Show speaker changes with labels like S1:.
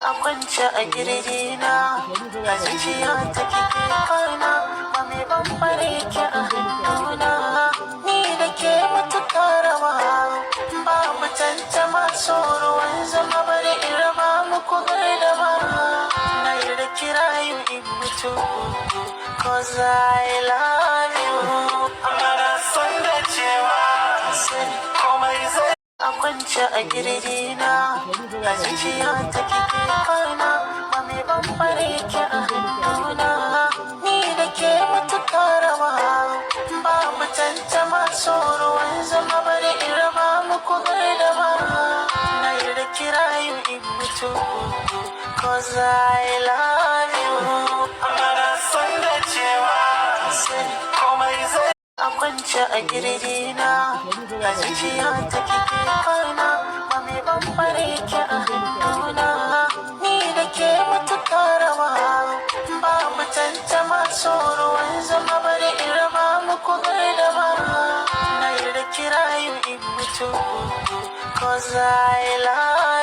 S1: a kwance a girgina a zuciya ta kike kana ba mai bambare ki a hannuna ni da ke matuƙa rawa babu tantama ruwan zama bari in raba muku gardama na yarda kirayu in mutu cause I love you amma na san da cewa komai zai a kwance a girgina a zuciya ta kike kana ba mai bambare ki a hannuna ni da ke matuƙa rawa babu tantama ruwan zama bari in raba muku gardama na yarda kirayu in mutu cause I love you amma na san da cewa komai zai a kwance a girgina a zuciya ta kike kana ba mai bambare ki a hannuna ni da ke matuƙa rawa babu tantama ruwan zama bari in raba muku gardama na yarda kirayu in mutu cause I love